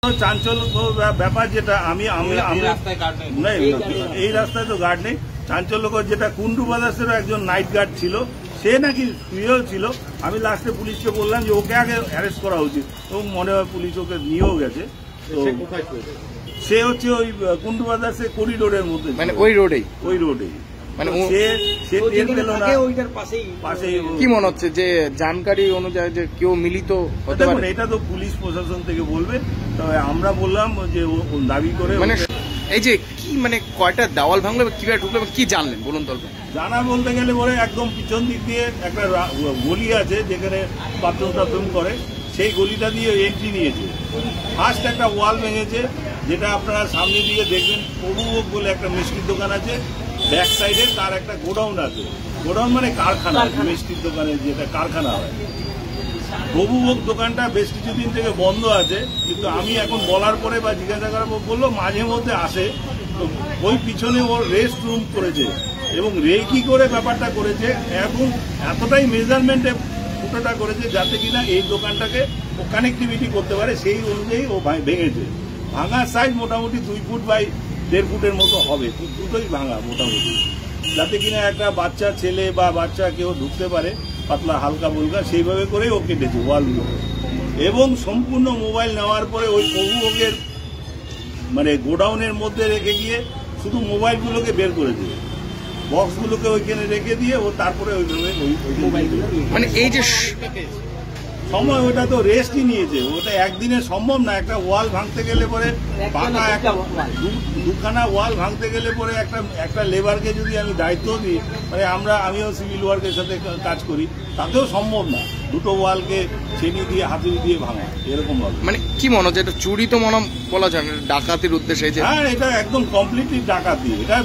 চাঞ্চল্যকর ব্যাপার যেটা এই রাস্তায় তো গার্ড নেই। চাঞ্চল্যকর যেটা কুন্ডু বাজারের একজন নাইট গার্ড ছিল, সে নাকি শুয়েও ছিল। আমি লাস্টে পুলিশকে বললাম যে ওকে আগে অ্যারেস্ট করা উচিত, এবং মনে হয় পুলিশ ওকে নিয়েও গেছে। তো সে হচ্ছে ওই কুন্ডু বাজারের করিডোরের মধ্যে, মানে ওই রোডেই মানে সে টের পেল না। পাশেই কি মনে হচ্ছে যে জানকারি অনুযায়ী যে কেউ মিলিত হতে পারে? এটা তো পুলিশ প্রশাসন থেকে বলবে। তবে আমরা বললাম যে ও দাবি করে, মানে এই যে কি মানে কয়টা দেওয়াল ভাঙলো, কিভাবে ঢুকলো, কি জানলেন বলুন তো? জানা বলতে গেলে পরে একদম পিছন দিক দিয়ে একটা গলি আছে যেখানে বাথরুম টাথরুম করে, সেই গলিটা দিয়ে এন্ট্রি নিয়েছে। ফার্স্ট একটা ওয়াল ভেঙেছে, যেটা আপনারা সামনে দিয়ে দেখবেন। প্রভুভোগ বলে একটা মিষ্টির দোকান আছে, ব্যাক সাইডে তার একটা গোডাউন আছে। গোডাউন মানে কারখানা, মিষ্টির দোকানের যেটা কারখানা হয়। প্রভুভোগ দোকানটা বেশ কিছুদিন থেকে বন্ধ আছে, কিন্তু আমি এখন বলার পরে বা জিজ্ঞাসা করার পর বললো মাঝে মধ্যে আসে। তো ওই পিছনে ওর রেস্ট রুম করেছে, এবং রেকি করে ব্যাপারটা করেছে, এবং এতটাই মেজারমেন্টে ফুটোটা করেছে যাতে কিনা এই দোকানটাকে ও কানেক্টিভিটি করতে পারে, সেই অনুযায়ী ও ভেঙেছে। ভাঙার সাইজ মোটামুটি 2 ফুট বাই 1.5 ফুটের মতো হবে, দুটোই ভাঙা মোটামুটি, যাতে কিনা একটা বাচ্চা ছেলে বা বাচ্চা কেউ ঢুকতে পারে, পাতলা হালকা বুলকা সেইভাবে করেই ও কেটেছে ওয়ালগুলো। এবং সম্পূর্ণ মোবাইল নেওয়ার পরে ওই প্রভুভোগের মানে গোডাউনের মধ্যে রেখে গিয়ে শুধু মোবাইলগুলোকে বের করে দিয়ে বক্সগুলোকে ওইখানে রেখে দিয়ে ও তারপরে ওইভাবে মানে এই যে সময় ওটা তো রেস্টই নিয়েছে। ওটা একদিনে সম্ভব না। একটা ওয়াল ভাঙতে গেলে পরে পাকা একটা দুখানা ওয়াল ভাঙতে গেলে পরে একটা লেবারকে যদি আমি দায়িত্ব দিই, মানে আমিও সিভিল ওয়ার্কের সাথে কাজ করি, তাতেও সম্ভব না দুটো ওয়ালকে ছেনি দিয়ে হাতুড়ি দিয়ে ভাঙা এরকম ভাবে। মানে কি মনে হচ্ছে এটা চুরি তো মনে বলা যায় না, ডাকাতির উদ্দেশ্যে? হ্যাঁ, এটা একদম কমপ্লিটলি ডাকাতি। এটা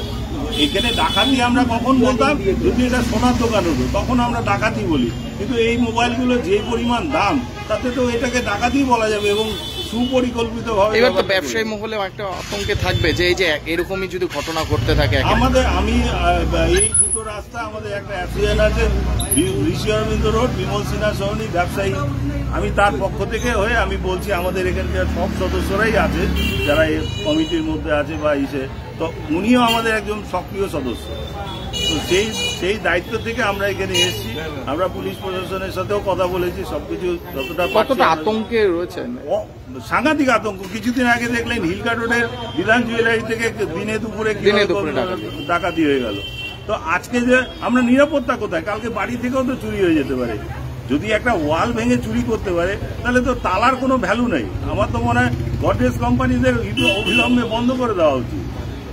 এখানে ডাকাতি আমরা কখন বলতাম, যদি এটা সোনার দোকান হতো তখন আমরা ডাকাতি বলি, কিন্তু এই মোবাইলগুলো যে পরিমাণ দাম তাতে তো এটাকে ডাকাতি বলা যাবে, এবং সুপরিকল্পিত ভাবে। এবার তো ব্যবসায়ী মহলে একটা আতঙ্কে থাকবে যে এই যে এরকমই যদি ঘটনা ঘটতে থাকে। আমি এই দুটো রাস্তা আমাদের একটা অ্যাসোসিয়েশন আছে, ঋষি অরবিন্দ রোড, বিমল সিনহা সহনী ব্যবসায়ী। আমি তার পক্ষ থেকে হয়ে আমি বলছি, আমাদের এখানকার সব সদস্যরাই আছে যারা এই কমিটির মধ্যে আছে বা তো উনিও আমাদের একজন সক্রিয় সদস্য। তো সেই দায়িত্ব থেকে আমরা এখানে এসেছি। আমরা পুলিশ প্রশাসনের সাথেও কথা বলেছি, সবকিছু যতটা আতঙ্কে রয়েছে, সাংঘাতিক আতঙ্ক। কিছুদিন আগে দেখলেন হিলকা রোডের বিধান জুয়েলারি থেকে দিনে দুপুরে ডাকাতি হয়ে গেল। তো আজকে যে আমরা নিরাপত্তা কোথায়? কালকে বাড়ি থেকেও তো চুরি হয়ে যেতে পারে। যদি একটা ওয়াল ভেঙে চুরি করতে পারে তাহলে তো তালার কোনো ভ্যালু নেই। আমার তো মনে হয় গডরেজ কোম্পানিদের অবিলম্বে বন্ধ করে দেওয়া উচিত,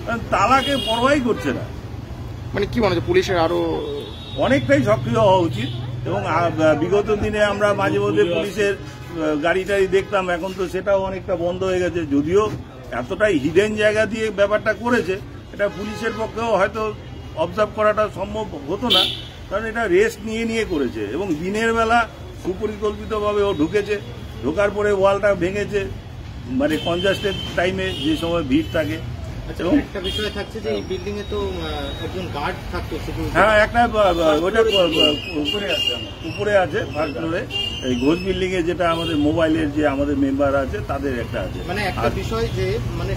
কারণ তালাকে পরোয়াই করছে না। মানে কি মনে হচ্ছে পুলিশের আরো অনেকটাই সক্রিয় হওয়া উচিত। এবং বিগত দিনে আমরা মাঝে মধ্যে পুলিশের গাড়ি টাড়ি দেখতাম, এখন তো সেটাও অনেকটা বন্ধ হয়ে গেছে। যদিও এতটাই হিডেন জায়গা দিয়ে ব্যাপারটা করেছে, এটা পুলিশের পক্ষেও হয়তো অবজার্ভ করাটা সম্ভব হতো না, কারণ এটা রেস্ট নিয়ে করেছে। এবং দিনের বেলা সুপরিকল্পিতভাবে ও ঢুকেছে, ঢোকার পরে ওয়ালটা ভেঙেছে, মানে কনজাস্টেড টাইমে যে সময় ভিড় থাকে। এবং একটা বিষয় থাকছে যে এই বিল্ডিং এ তো একজন গার্ড থাকতো শুধু। হ্যাঁ, একটা ওইটা উপরে আছে ফার্স্ট ফ্লোরে, এই ঘোষ বিল্ডিং এ যেটা আমাদের মোবাইলের যে আমাদের মেম্বার আছে তাদের একটা আছে। মানে একটা বিষয় যে মানে